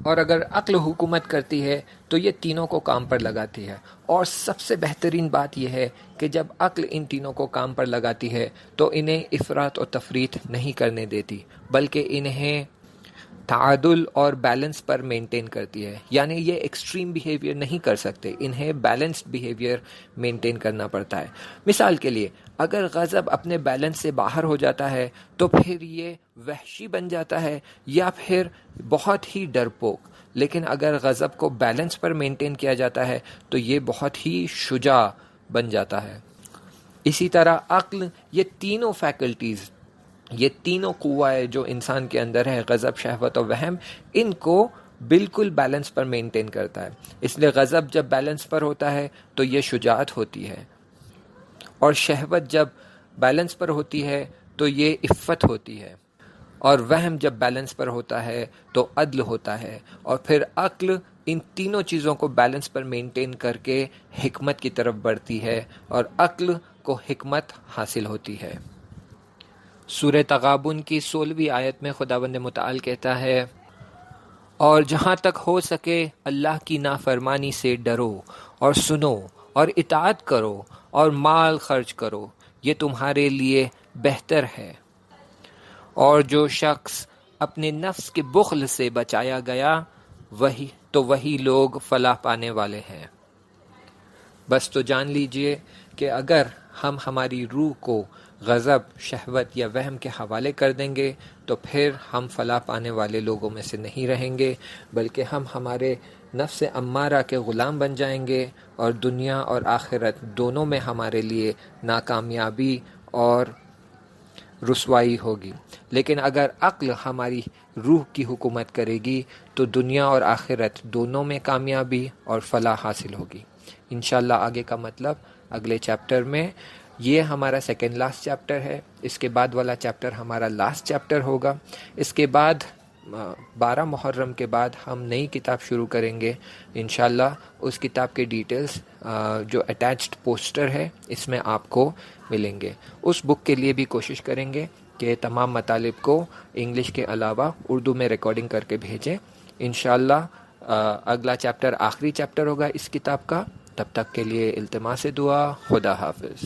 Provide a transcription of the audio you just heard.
اور اگر عقل حکومت کرتی ہے تو یہ تینوں کو کام پر لگاتی ہے. اور سب سے بہترین بات یہ ہے کہ جب عقل ان تینوں کو کام پر لگاتی ہے تو انہیں افراط و تفریط نہیں کرنے دیتی، بلکہ انہیں تعادل اور بیلنس پر مینٹین کرتی ہے. یعنی یہ ایکسٹریم بیہیویئر نہیں کر سکتے، انہیں بیلنسڈ بیہیویئر مینٹین کرنا پڑتا ہے. مثال کے لیے اگر غضب اپنے بیلنس سے باہر ہو جاتا ہے تو پھر یہ وحشی بن جاتا ہے یا پھر بہت ہی ڈرپوک. لیکن اگر غضب کو بیلنس پر مینٹین کیا جاتا ہے تو یہ بہت ہی شجاع بن جاتا ہے. اسی طرح عقل یہ تینوں فیکلٹیز، یہ تینوں قوائیں جو انسان کے اندر ہے، غضب، شہوت اور وہم، ان کو بالکل بیلنس پر مینٹین کرتا ہے. اس لیے غضب جب بیلنس پر ہوتا ہے تو یہ شجاعت ہوتی ہے، اور شہوت جب بیلنس پر ہوتی ہے تو یہ عفت ہوتی ہے، اور وہم جب بیلنس پر ہوتا ہے تو عدل ہوتا ہے. اور پھر عقل ان تینوں چیزوں کو بیلنس پر مینٹین کر کے حکمت کی طرف بڑھتی ہے، اور عقل کو حکمت حاصل ہوتی ہے. سورہ تغابن کی 16ویں آیت میں خداوند متعال کہتا ہے، اور جہاں تک ہو سکے اللہ کی نافرمانی سے ڈرو اور سنو اور اطاعت کرو اور مال خرچ کرو، یہ تمہارے لیے بہتر ہے. اور جو شخص اپنے نفس کے بخل سے بچایا گیا وہی لوگ فلاح پانے والے ہیں. بس تو جان لیجئے کہ اگر ہم ہماری روح کو غضب، شہوت یا وہم کے حوالے کر دیں گے تو پھر ہم فلاح پانے والے لوگوں میں سے نہیں رہیں گے، بلکہ ہم ہمارے نفس امارہ کے غلام بن جائیں گے، اور دنیا اور آخرت دونوں میں ہمارے لیے ناکامیابی اور رسوائی ہوگی. لیکن اگر عقل ہماری روح کی حکومت کرے گی تو دنیا اور آخرت دونوں میں کامیابی اور فلاح حاصل ہوگی. انشاءاللہ آگے کا مطلب اگلے چیپٹر میں. یہ ہمارا سیکنڈ لاسٹ چیپٹر ہے. اس کے بعد والا چیپٹر ہمارا لاسٹ چیپٹر ہوگا. اس کے بعد 12 محرم کے بعد ہم نئی کتاب شروع کریں گے انشاءاللہ. اس کتاب کے ڈیٹیلز جو اٹیچڈ پوسٹر ہے اس میں آپ کو ملیں گے. اس بک کے لیے بھی کوشش کریں گے کہ تمام مطالب کو انگلش کے علاوہ اردو میں ریکارڈنگ کر کے بھیجیں. انشاءاللہ اگلا چیپٹر آخری چیپٹر ہوگا اس کتاب کا. تب تک کے لیے التماس دعا. خدا حافظ.